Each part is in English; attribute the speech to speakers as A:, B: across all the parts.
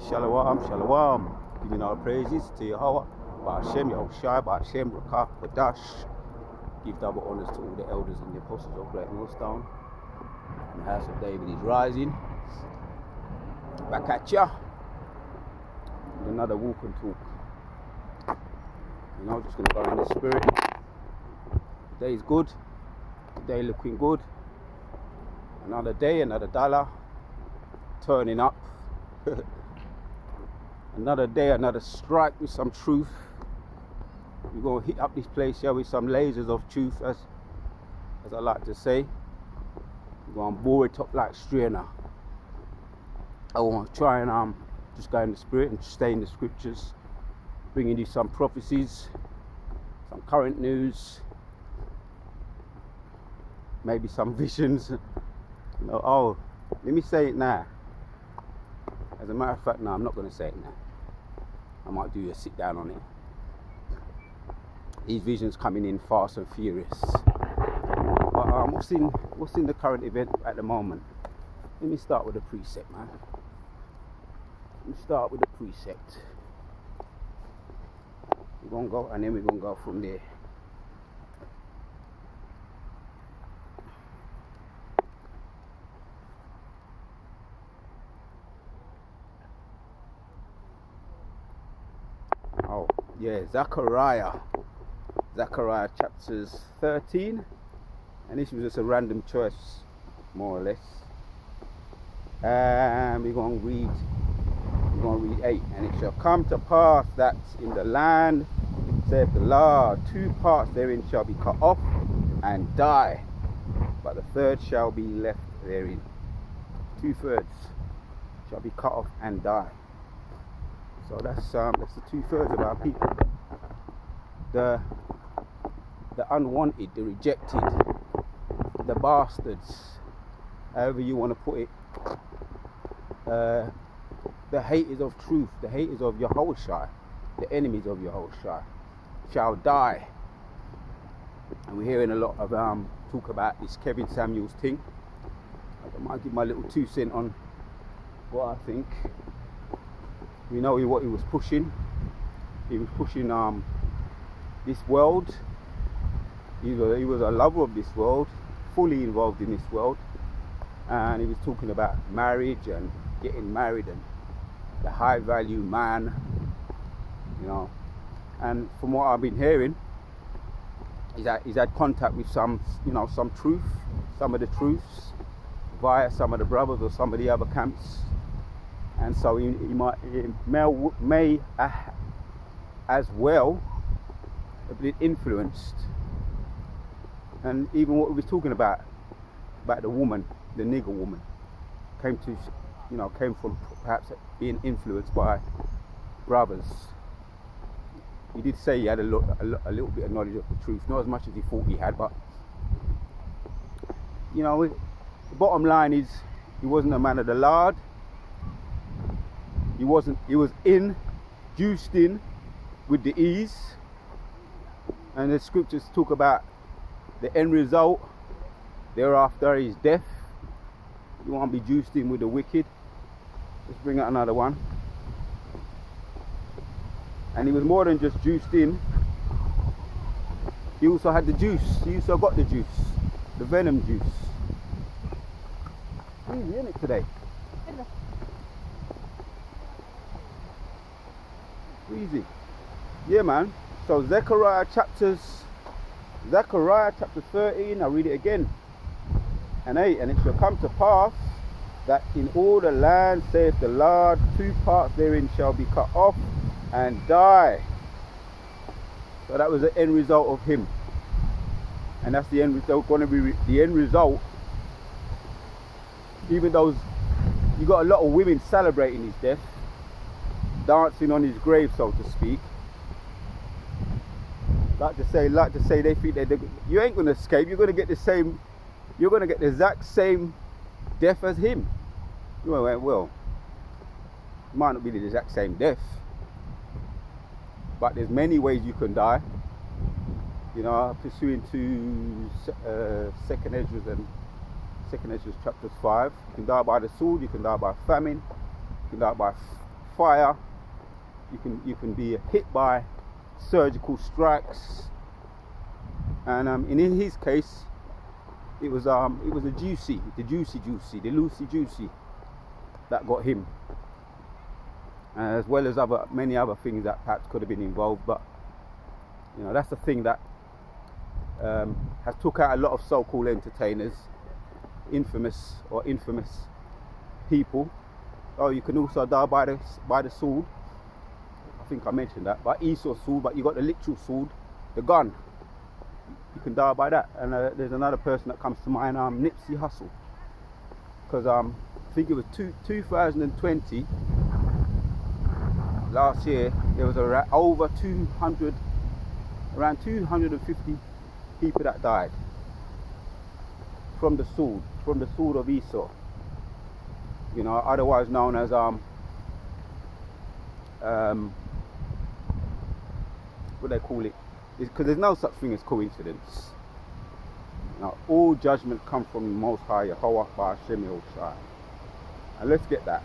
A: Shalom, shalom. Giving all praises to Yahweh, Ba'ashem, Yahushai, Ba'ashem, Rakah, Kodash. Give double honors to all the elders and the apostles of Great Millstone. And the house of David is rising. Back at ya. With another walk and talk. You know, just going to go in the spirit. The day is good. The day looking good. Another day, another dollar. Turning up. Another day, another strike with some truth. We're going to hit up this place here with some lasers of truth, as I like to say. We're going to bore it up like strainer. I want to try and just go in the spirit and stay in the scriptures, bringing you some prophecies, some current news, maybe some visions. You know, oh, let me say it now. As a matter of fact, no, I'm not going to say it now. I might do a sit down on it. These visions coming in fast and furious. But what's in the current event at the moment? Let me start with the precept, man. Let me start with the precept. We're going to go, and then we're going to go from there. Oh, yeah, Zechariah chapters 13, and this was just a random choice, more or less. And we're going to read 8. And it shall come to pass that in the land, saith the Lord, 2 parts therein shall be cut off and die, but the third shall be left therein. 2/3 shall be cut off and die. So that's the 2/3 of our people. The unwanted, the rejected, the bastards, however you want to put it. The haters of truth, the haters of Yahushai, the enemies of Yahushai, shall die. And we're hearing a lot of talk about this Kevin Samuels thing. I might give my little 2 cents on what I think. We know what he was pushing. He was pushing this world. He was a lover of this world, fully involved in this world, and he was talking about marriage and getting married and the high value man, you know. And from what I've been hearing, he's had contact with some truth, some of the truths, via some of the brothers or some of the other camps. And so he may as well have been influenced. And even what we was talking about the woman, the nigger woman, came from perhaps being influenced by brothers. He did say he had a little bit of knowledge of the truth, not as much as he thought he had, but you know, the bottom line is he wasn't a man of the Lord. He was juiced in with the ease. And the scriptures talk about the end result thereafter is death. You want to be juiced in with the wicked. Let's bring out another one. And he was more than just juiced in. He also had the juice. He also got the juice. The venom juice. Easy, isn't it, today? Easy. Yeah, man. So Zechariah chapter 13, I'll read it again. And 8, and it shall come to pass that in all the land, saith the Lord, 2 parts therein shall be cut off and die. So that was the end result of him. And that's the end result, going to be the end result. Even though you got a lot of women celebrating his death, dancing on his grave, so to speak. Like to say they think that you ain't gonna escape. You're gonna get the exact same death as him. Well, it might not be the exact same death, but there's many ways you can die. You know, pursuing to Second Ezra chapter 5. You can die by the sword. You can die by famine. You can die by fire, you can be hit by surgical strikes, and in his case, it was the Lucy Juicy that got him, as well as many other things that perhaps could have been involved. But that's the thing that has took out a lot of so-called entertainers, infamous people. Oh, you can also die by the sword. I think I mentioned that, by Esau's sword, but you got the literal sword, the gun. You can die by that. And there's another person that comes to mind, Nipsey Hussle, because I think it was 2020, last year, there was around 250 people that died from the sword of Esau. Otherwise known as what they call it, because there's no such thing as coincidence. All judgment comes from the Most High, Yahweh Ba'ashem Yahushai. And let's get that.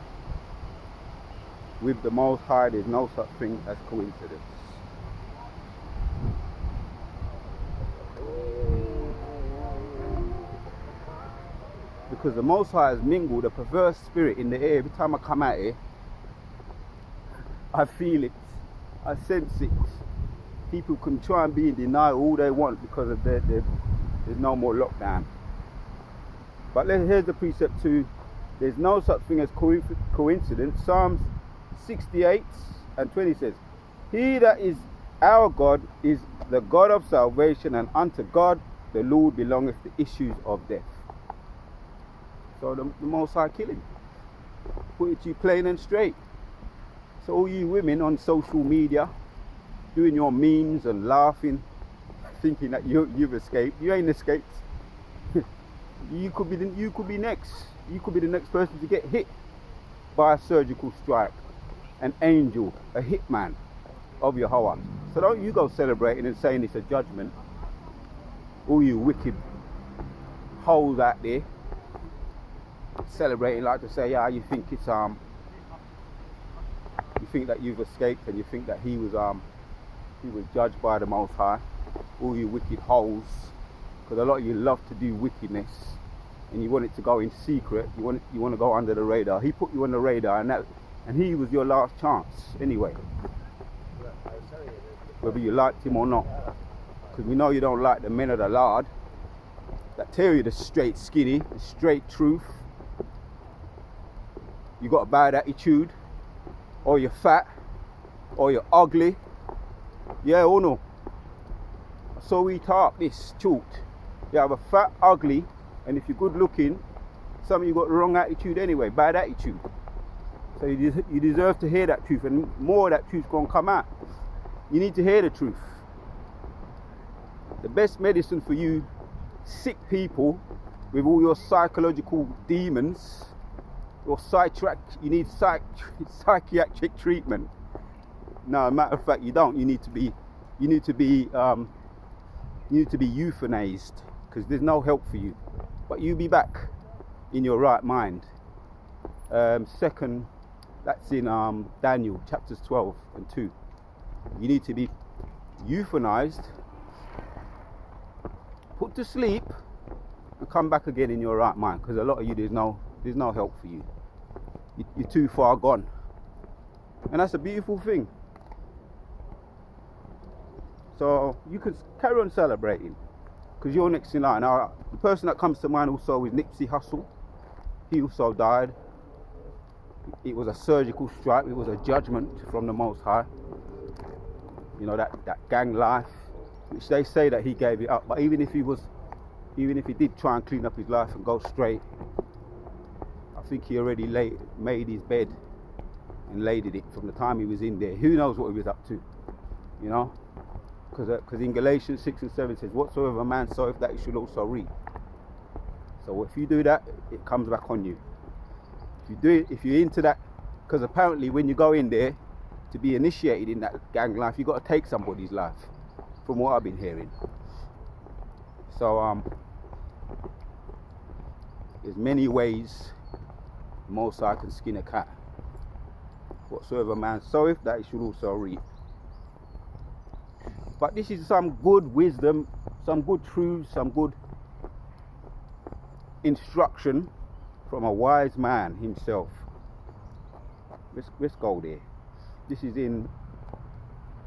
A: With the Most High, there's no such thing as coincidence. Because the Most High has mingled a perverse spirit in the air. Every time I come out here, I feel it, I sense it. People can try and be in denial all they want because of there's no more lockdown. But here's the precept too. There's no such thing as coincidence. Psalms 68:20 says, "He that is our God is the God of salvation, and unto God the Lord belongeth the issues of death." So the Most High killing. Put it to you plain and straight. So all you women on social media, doing your memes and laughing, thinking that you've escaped. You ain't escaped. You could be next. You could be the next person to get hit by a surgical strike, an angel, a hitman of Yahweh. So don't you go celebrating and saying it's a judgment. All you wicked holes out there celebrating like to say, yeah, you think it's you think that you've escaped, and you think that he was judged by the Most High. All you wicked holes, because a lot of you love to do wickedness, and you want it to go in secret. You want to go under the radar. He put you on the radar, and he was your last chance anyway, whether you liked him or not. Because we know you don't like the men of the Lord that tell you the straight skinny, the straight truth. You got a bad attitude, or you're fat, or you're ugly. Yeah or no? So we talk this truth. You have a fat, ugly, and if you're good looking, some of you got the wrong attitude anyway, bad attitude. So you deserve to hear that truth, and more of that truth gonna come out. You need to hear the truth. The best medicine for you sick people with all your psychological demons, you need psychiatric treatment. No, matter of fact, you don't. You need to be euthanized, because there's no help for you. But you be back in your right mind. Second, that's in Daniel chapters 12 and 2. You need to be euthanized, put to sleep, and come back again in your right mind. Because a lot of you, there's no help for you. You're too far gone, and that's a beautiful thing. So you can carry on celebrating, because you're next in line. Now, the person that comes to mind also is Nipsey Hussle. He also died. It was a surgical strike. It was a judgment from the Most High. That gang life, which they say that he gave it up. But even if he did try and clean up his life and go straight, I think he already made his bed and laid it from the time he was in there. Who knows what he was up to, Because in Galatians 6 and 7 says, whatsoever a man soweth, that he should also reap. So if you do that, it comes back on you. If you're into that, because apparently when you go in there to be initiated in that gang life, you've got to take somebody's life, from what I've been hearing. So there's many ways Most High can skin a cat. whatsoever man soweth, that he should also reap. But this is some good wisdom, some good truths, some good instruction from a wise man himself. Let's go there. This is in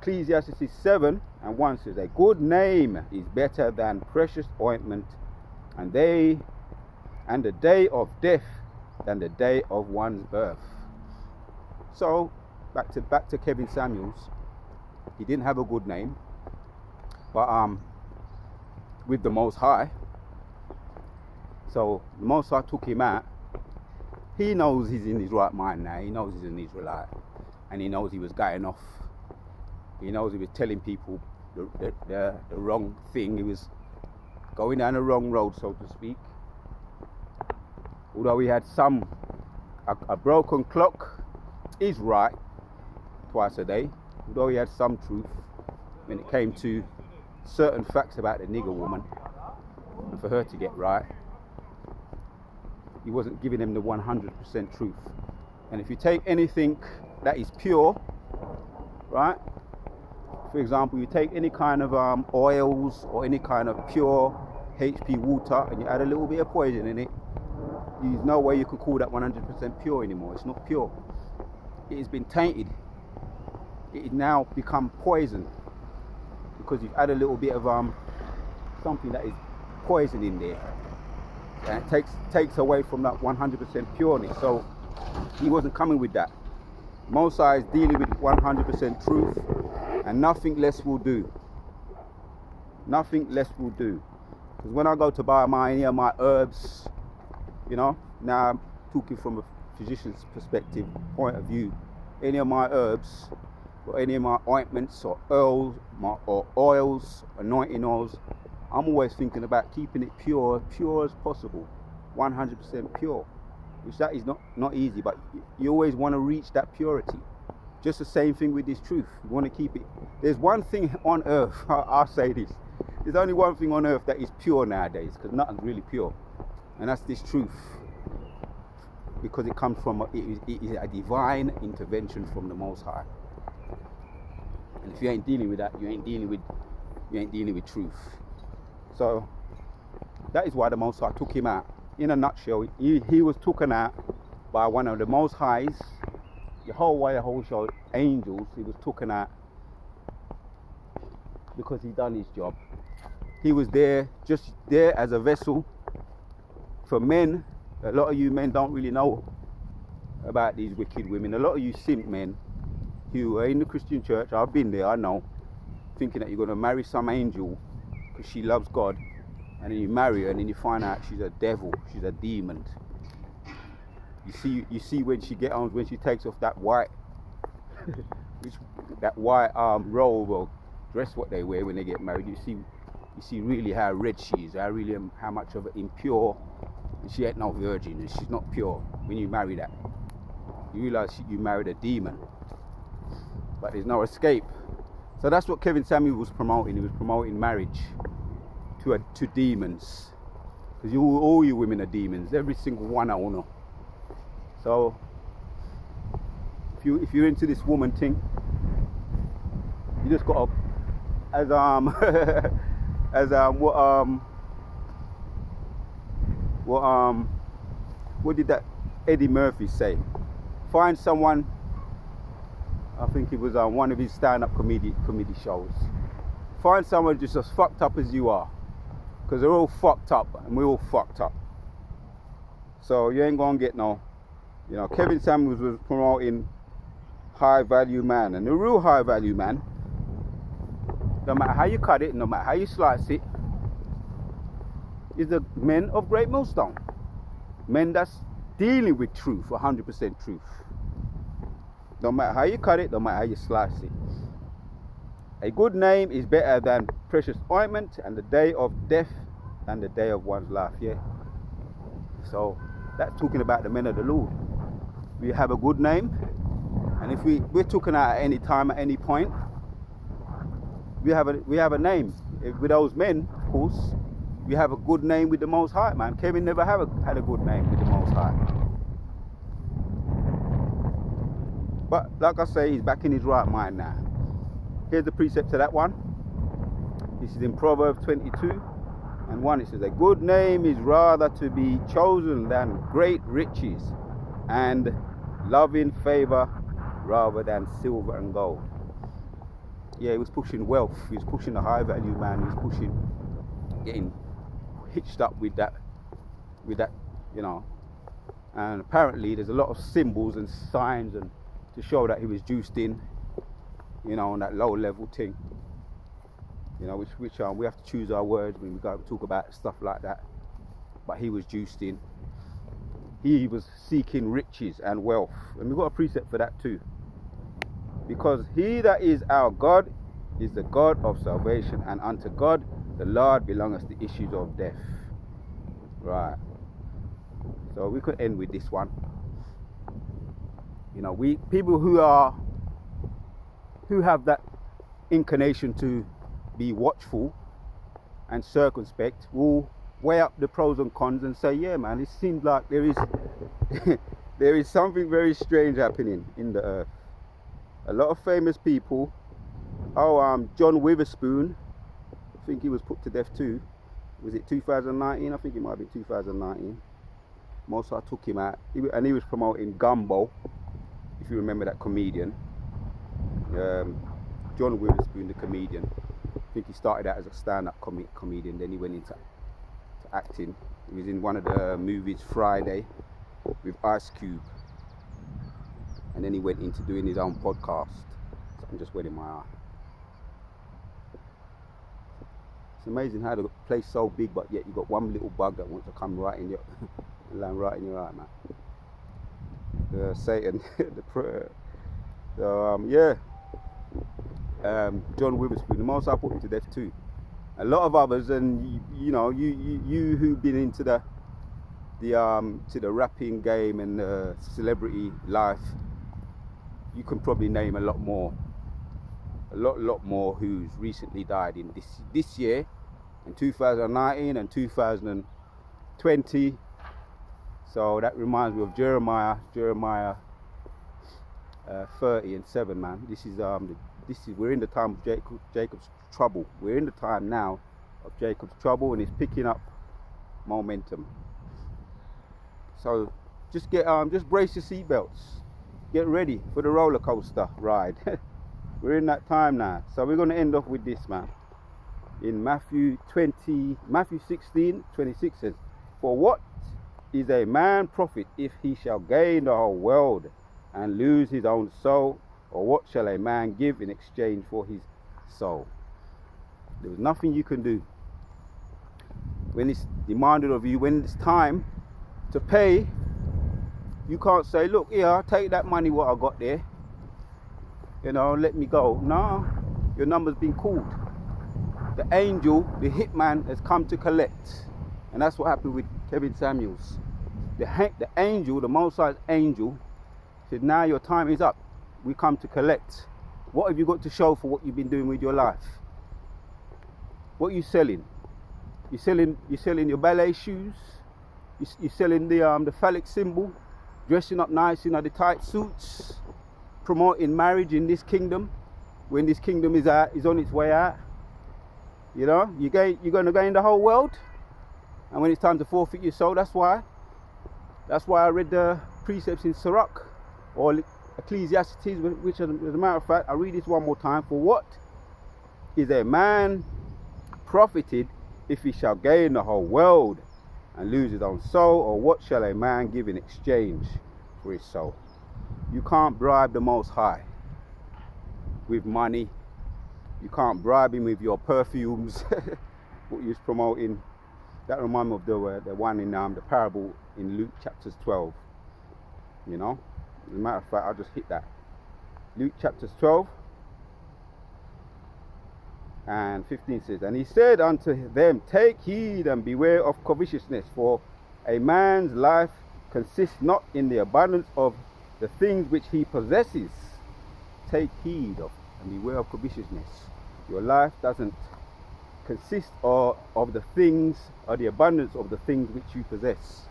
A: Ecclesiastes 7:1 says, a good name is better than precious ointment, and the day of death than the day of one's birth. So back to Kevin Samuels. He didn't have a good name, but with the Most High. So the Most High took him out. He knows he's in his right mind now. He knows he's an Israelite, and he knows he was going off. He knows he was telling people the wrong thing. He was going down the wrong road, so to speak. Although he had a broken clock is right twice a day. Although he had some truth when it came to certain facts about the nigger woman, and for her to get right, he wasn't giving them the 100% truth. And if you take anything that is pure, right? For example, you take any kind of oils or any kind of pure HP water and you add a little bit of poison in it, there's no way you can call that 100% pure anymore. It's not pure. It has been tainted. It has now become poison because you've added a little bit of something that is poison in there, and it takes away from that 100% pureness. So he wasn't coming with that. Mosai is dealing with 100% truth, and nothing less will do. Nothing less will do. Because when I go to buy any of my herbs, now I'm talking from a physician's perspective, point of view, any of my herbs or any of my ointments or oils, anointing oils, I'm always thinking about keeping it pure as possible, 100% pure, which that is not easy, but you always want to reach that purity. Just the same thing with this truth. You want to keep it. There's one thing on earth, I'll say this, there's only one thing on earth that is pure nowadays, because nothing's really pure, and that's this truth, because it comes from it is a divine intervention from the Most High. And if you ain't dealing with that, you ain't dealing with truth. So that is why the Most High took him out. In a nutshell, he was taken out by one of the Most High's Yehovah angels. He was taken out because he done his job. He was just there as a vessel for men. A lot of you men don't really know about these wicked women. A lot of you simp men who are in the Christian church, I've been there, I know, thinking that you're going to marry some angel because she loves God, and then you marry her and then you find out she's a devil, she's a demon. You see when she when she takes off that white robe or dress, what they wear when they get married, you see really how red she is, how much of an impure, and she ain't no virgin, and she's not pure. When you marry that, you realize you married a demon, but there's no escape. So that's what Kevin Samuel was promoting. He was promoting marriage to demons, because all you women are demons, every single one I know. So if you're into this woman thing, you just got to, what did that Eddie Murphy say? Find someone, I think it was on one of his stand-up comedy shows. Find someone just as fucked up as you are, because they're all fucked up and we're all fucked up. So you ain't gonna get no, Kevin Samuels was promoting high value man, and the real high value man, no matter how you cut it, no matter how you slice it, is the men of Great Millstone. Men that's dealing with truth, 100% truth. No matter how you cut it, no matter how you slice it. A good name is better than precious ointment, and the day of death than the day of one's life. Yeah. So that's talking about the men of the Lord. We have a good name, and if we're talking at any time, at any point, we have a name. With those men, of course, we have a good name with the Most High, man. Kevin never had a good name with the Most High. But like I say, he's back in his right mind now. Here's the precept to that one. This is in Proverbs 22 and 1. It says, a good name is rather to be chosen than great riches, and loving favor rather than silver and gold. Yeah, he was pushing wealth. He was pushing a high value man. He was pushing getting hitched up with that, you know. And apparently there's a lot of symbols and signs and to show that he was juiced in, you know, on that low level thing. You know, which we have to choose our words when we go talk about stuff like that. But he was juiced in. He was seeking riches and wealth. And we've got a precept for that too. Because he that is our God is the God of salvation, and unto God the Lord belongeth the issues of death. Right. So we could end with this one. You know, we people who have that inclination to be watchful and circumspect will weigh up the pros and cons and say, yeah man, it seems like there is there is something very strange happening in the earth. A lot of famous people, John Witherspoon, I think he was put to death too. Was it 2019? I think it might have been 2019. Mossad took him out, and he was promoting Gumbo, if you remember that comedian. John Witherspoon, the comedian. I think he started out as a stand-up comedian, then he went into acting. He was in one of the movies Friday with Ice Cube, and then he went into doing his own podcast. Something just went in my eye. It's amazing how the place so big, but yet you got one little bug that wants to come right in your land right in your eye, man. Satan, John Witherspoon, the most I put him to death too. A lot of others, and you know, you who've been into the rapping game and celebrity life, you can probably name a lot more who's recently died in this year, in 2019 and 2020. So that reminds me of Jeremiah 30 and 7, man. This is we're in the time of Jacob's trouble. We're in the time now of Jacob's trouble, and it's picking up momentum. So just brace your seatbelts. Get ready for the roller coaster ride. We're in that time now. So we're going to end off with this, man. In Matthew 16:26 says, for what is a man profit if he shall gain the whole world and lose his own soul? Or what shall a man give in exchange for his soul? There's nothing you can do. When it's demanded of you, when it's time to pay, you can't say, look, here, take that money what I got there, you know, let me go. No, your number's been called. The angel, the hitman, has come to collect. And that's what happened with Kevin Samuels. The angel, the Most High's angel, said, now your time is up. We come to collect. What have you got to show for what you've been doing with your life? What are you selling? You're selling your ballet shoes. You're selling the phallic symbol, dressing up nice in the tight suits, promoting marriage in this kingdom, when this kingdom is on its way out. You know, you're going to gain the whole world, and when it's time to forfeit your soul, that's why I read the precepts in Sirach or Ecclesiastes, which, as a matter of fact, I read this one more time. For what is a man profited if he shall gain the whole world and lose his own soul? Or what shall a man give in exchange for his soul? You can't bribe the Most High with money. You can't bribe him with your perfumes, what he was promoting. That reminds me of the one in the parable in Luke chapters 12. You know, as a matter of fact, I'll just hit that. Luke chapters 12 and 15 says, and he said unto them, take heed and beware of covetousness, for a man's life consists not in the abundance of the things which he possesses. Take heed of and beware of covetousness. Your life doesn't consist of the things, or the abundance of the things which you possess.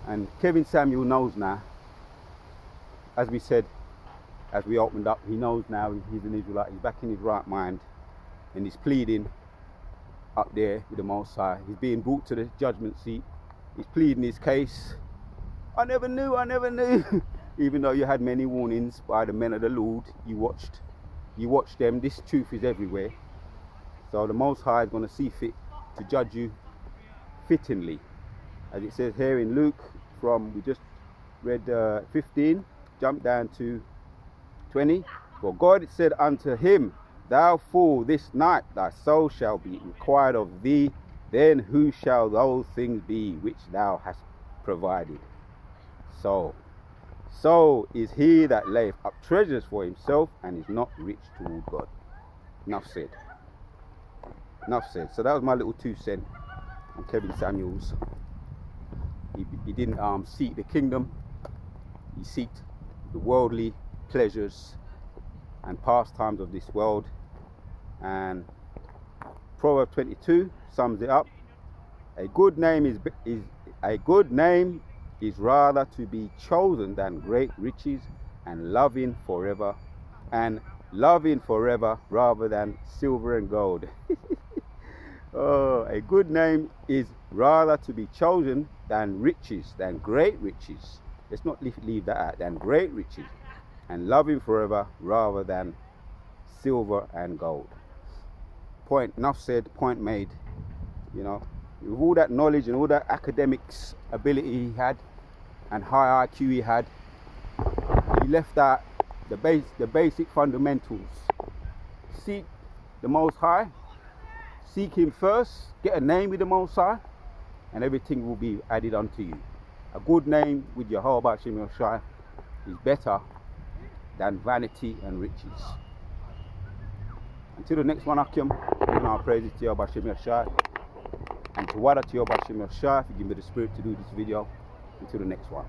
A: And Kevin Samuel knows now, as we said, as we opened up, he knows now he's an Israelite. He's back in his right mind, and he's pleading up there with the Most High. He's being brought to the judgment seat. He's pleading his case. I never knew. Even though you had many warnings by the men of the Lord, you watched them. This truth is everywhere. So the Most High is going to see fit to judge you fittingly. As it says here in Luke, we just read 15, jump down to 20. For God said unto him, Thou fool, this night thy soul shall be required of thee. Then who shall those things be which thou hast provided? So is he that layeth up treasures for himself and is not rich toward God. Enough said. So that was my little 2 cents on Kevin Samuels. He didn't seek the kingdom. He sought the worldly pleasures and pastimes of this world. And Proverbs 22 sums it up. A good name is rather to be chosen than great riches, and loving forever rather than silver and gold. Oh, a good name is rather to be chosen than riches, than great riches. Let's not leave that out. Than great riches, and loving forever rather than silver and gold. Point, enough said, point made. You know, with all that knowledge and all that academics ability he had and high IQ he had, he left out the basic fundamentals. Seek the Most High, seek him first, get a name with the Most High, and everything will be added unto you. A good name with Yehovah Hashem Yoshai is better than vanity and riches. Until the next one, Akim, giving our praises to Yehovah Hashem Yoshai, and to Wada to Yehovah Hashem Yoshai for giving me the spirit to do this video. Until the next one.